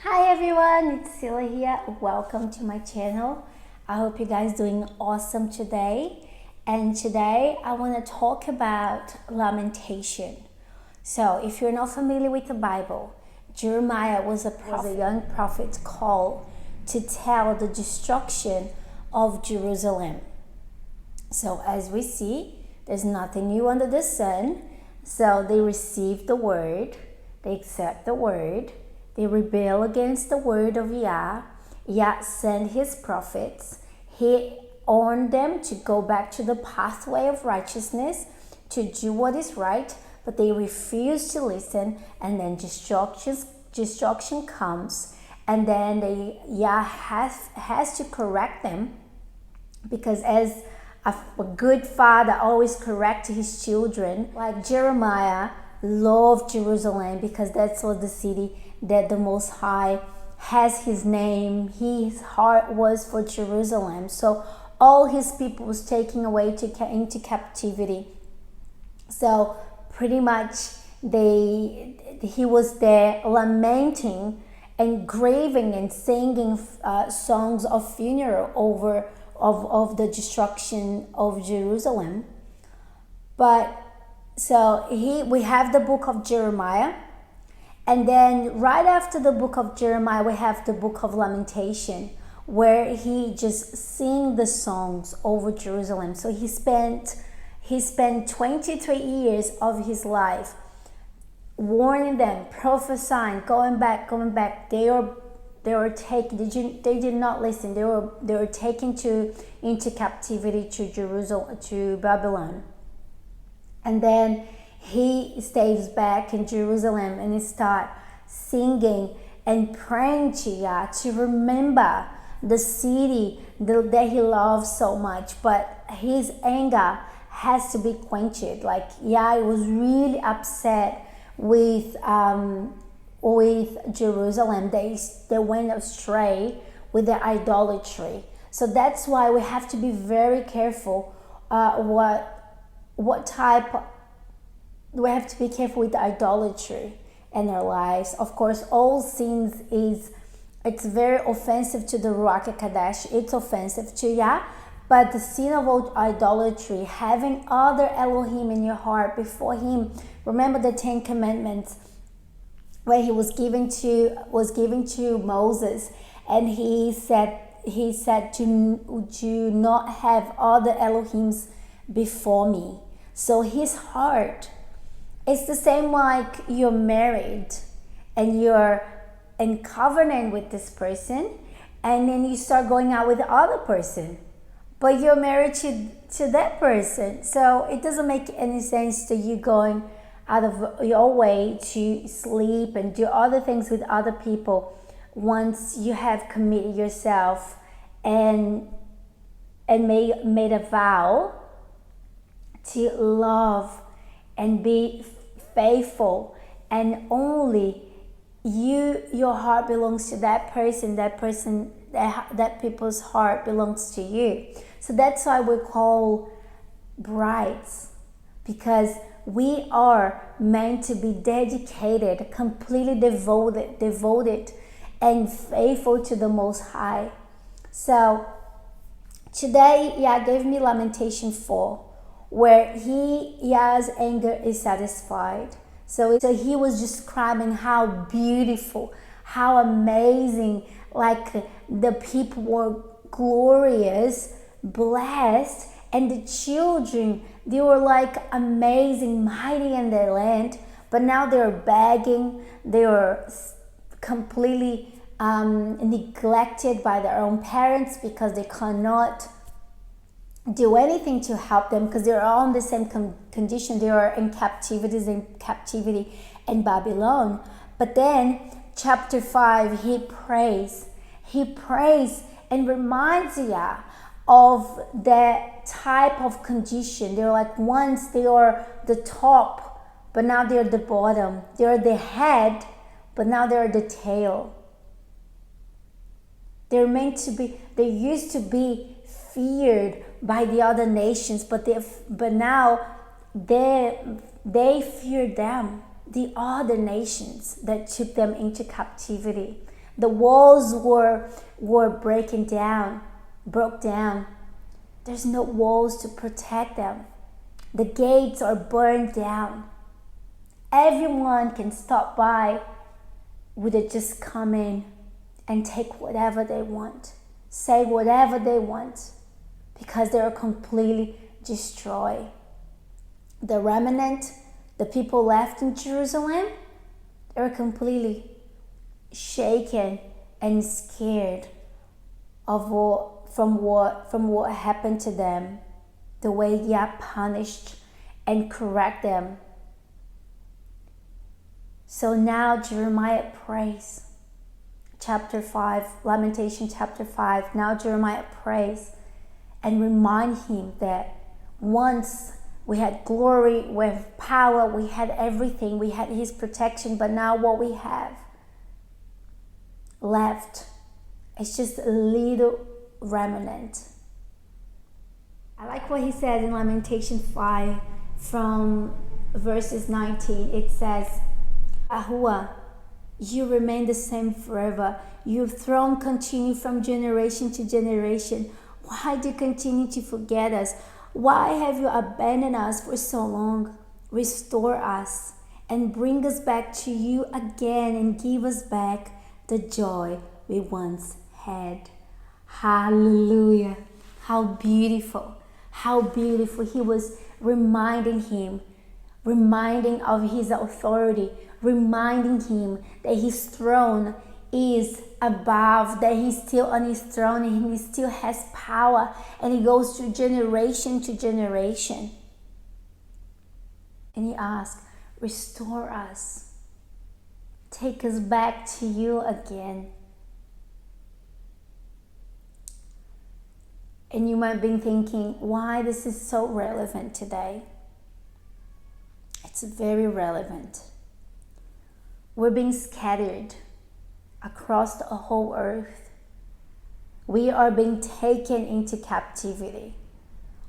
Hi everyone, it's Sila here. Welcome to my channel. I hope you guys doing awesome today. And today I want to talk about lamentation. So if you're not familiar with the Bible, Jeremiah was a young prophet called to tell the destruction of Jerusalem. So as we see, there's nothing new under the sun. So they receive the word, they accept the word, they rebel against the word of Yah. Yah sent his prophets. He warned them to go back to the pathway of righteousness, to do what is right, but they refuse to listen, and then destruction comes, and then Yah has to correct them, because as a good father always corrects his children, like Jeremiah loved Jerusalem because that's what the city that the Most High has his name. His heart was for Jerusalem. So all his people was taken away into captivity. So pretty much he was there lamenting and grieving and singing songs of funeral over of the destruction of Jerusalem. But so we have the book of Jeremiah, and then right after the book of Jeremiah we have the book of Lamentation, where he just sing the songs over Jerusalem. So he spent 23 years of his life warning them, prophesying, going back. They were taken. They did not listen. They were taken into captivity to Jerusalem, to Babylon. And then he stays back in Jerusalem and he start singing and praying to Yah to remember the city that he loves so much. But his anger has to be quenched. Like Yah was really upset with Jerusalem. They went astray with their idolatry. So that's why we have to be very careful what type. We have to be careful with idolatry in our lives. Of course, all sins it's very offensive to the Ruach HaKodesh. It's offensive to Yah. But the sin of idolatry, having other Elohim in your heart before him. Remember the 10 Commandments where he was given to Moses, and he said to not have other Elohims before me. So his heart, it's the same like you're married and you're in covenant with this person, and then you start going out with the other person, but you're married to that person. So it doesn't make any sense to you going out of your way to sleep and do other things with other people once you have committed yourself and made a vow to love and be faithful, and only your heart belongs to that people's heart belongs to you. So that's why we call brides, because we are meant to be dedicated, completely devoted and faithful to the Most High. So today Yah gave me Lamentation 4, where Yah's anger is satisfied. So he was describing how beautiful, how amazing, like the people were glorious, blessed, and the children, they were like amazing, mighty in their land. But now they're begging, they are completely neglected by their own parents because they cannot do anything to help them, because they're all in the same condition. They are in captivity in Babylon. But then chapter 5, he prays and reminds Yah of that type of condition. They're like, once they are the top, but now they're the bottom. They're the head, but now they're the tail. They used to be feared by the other nations, but now they fear them, the other nations that took them into captivity. The walls were broke down. There's no walls to protect them. The gates are burned down. Everyone can stop by with it, just come in and take whatever they want, say whatever they want, because they are completely destroyed. The remnant, the people left in Jerusalem, they were completely shaken and scared of from what happened to them, the way God punished and correct them. So now Jeremiah prays. Chapter 5, Lamentation chapter 5. Now Jeremiah prays and remind him that once we had glory, we have power, we had everything, we had his protection, but now what we have left is just a little remnant. I like what he says in Lamentation 5 from verses 19. It says, Yahuwah, you remain the same forever. Your throne continue from generation to generation. Why do you continue to forget us? Why have you abandoned us for so long? Restore us and bring us back to you again and give us back the joy we once had. Hallelujah. How beautiful. How beautiful. He was reminding of his authority, reminding him that his throne is above, that he's still on his throne and he still has power, and he goes through generation to generation. And he asks, restore us, take us back to you again. And you might be thinking, why this is so relevant today? It's very relevant. We're being scattered across the whole earth. We are being taken into captivity.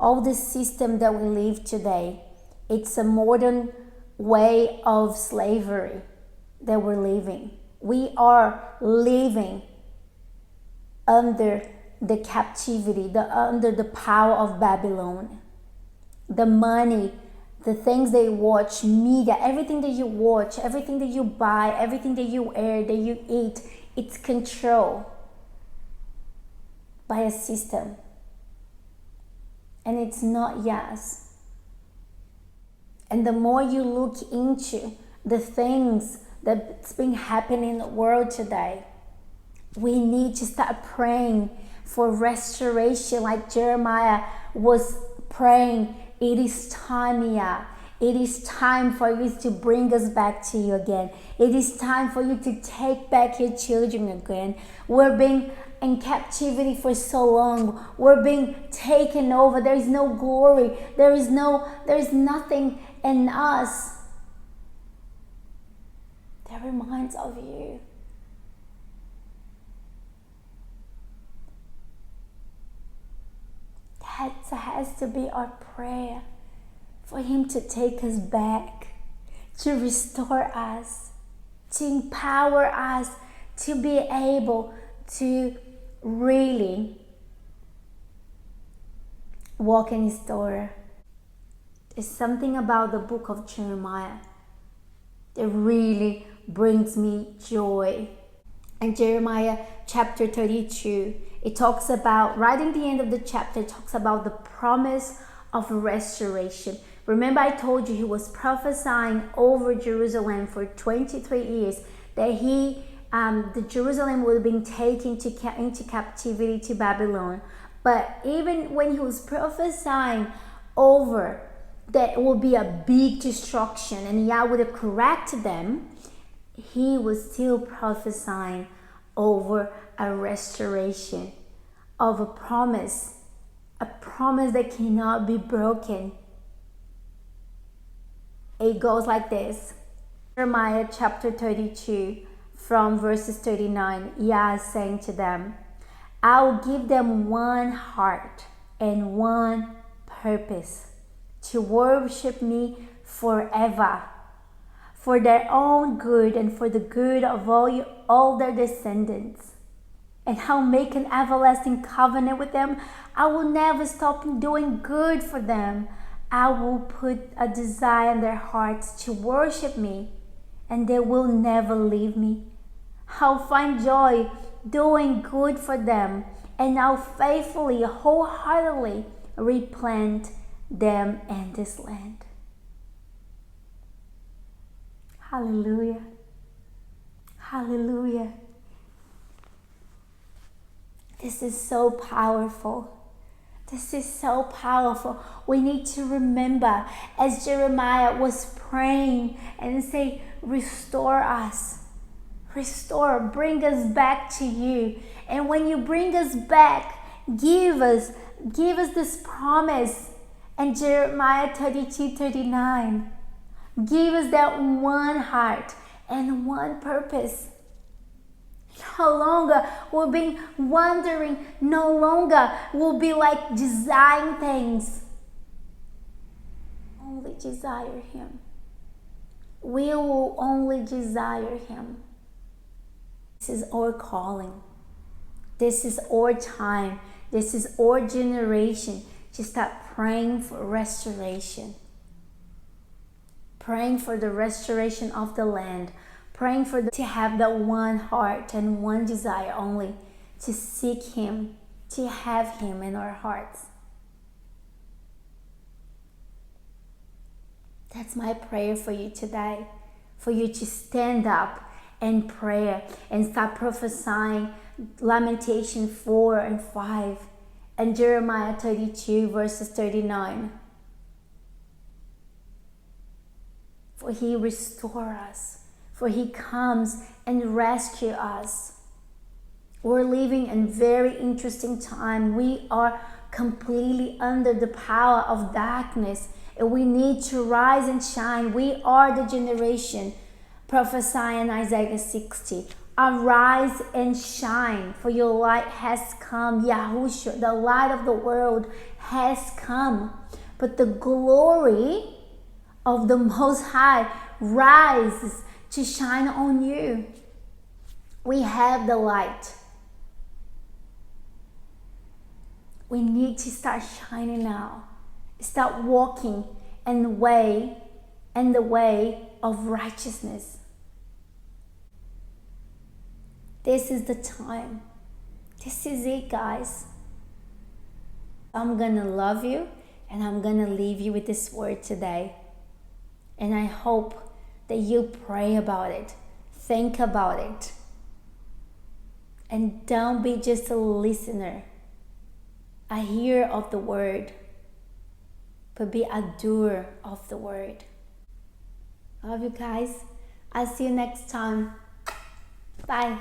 All the system that we live today, it's a modern way of slavery that we're living. We are living under the captivity, under the power of Babylon. The money, the things they watch, media, everything that you watch, everything that you buy, everything that you wear, that you eat, it's controlled by a system. And it's not yours. And the more you look into the things that's been happening in the world today, we need to start praying for restoration, like Jeremiah was praying. It is time, yeah. It is time for you to bring us back to you again. It is time for you to take back your children again. We're being in captivity for so long. We're being taken over. There is no glory. There is nothing in us that reminds of you. That has to be our prayer, for him to take us back, to restore us, to empower us, to be able to really walk in his door. There's something about the book of Jeremiah that really brings me joy. In Jeremiah chapter 32, it talks about, right in the end of the chapter, it talks about the promise of restoration. Remember, I told you he was prophesying over Jerusalem for 23 years that the Jerusalem would have been taken into captivity to Babylon. But even when he was prophesying over that it will be a big destruction and Yah would have corrected them, he was still prophesying over a restoration of a promise that cannot be broken. It goes like this. Jeremiah chapter 32 from verses 39, Yah is saying to them, I will give them one heart and one purpose, to worship me forever. for their own good and for the good of all their descendants. And I'll make an everlasting covenant with them. I will never stop doing good for them. I will put a desire in their hearts to worship me, and they will never leave me. I'll find joy doing good for them, and I'll faithfully, wholeheartedly replant them in this land. Hallelujah. Hallelujah. This is so powerful. This is so powerful. We need to remember, as Jeremiah was praying and say, restore us. Restore, bring us back to you. And when you bring us back, give us this promise. And Jeremiah 32:39, give us that one heart and one purpose. No longer we'll be wandering. No longer we'll be like desiring things. Only desire Him. We will only desire Him. This is our calling. This is our time. This is our generation to start praying for restoration. Praying for the restoration of the land. Praying to have that one heart and one desire only, to seek Him, to have Him in our hearts. That's my prayer for you today, for you to stand up and pray and start prophesying Lamentations 4 and 5 and Jeremiah 32 verses 39. For He restores us. For He comes and rescue us. We're living in very interesting time. We are completely under the power of darkness, and we need to rise and shine. We are the generation prophesying Isaiah 60. Arise and shine, for your light has come. Yahushua, the light of the world, has come. But the glory of the Most High rises to shine on you. We have the light. We need to start shining now. Start walking in the way of righteousness. This is the time. This is it, guys. I'm gonna love you, and I'm gonna leave you with this word today. And I hope that you pray about it, think about it, and don't be just a listener, a hearer of the word, but be a doer of the word. Love you guys. I'll see you next time. Bye.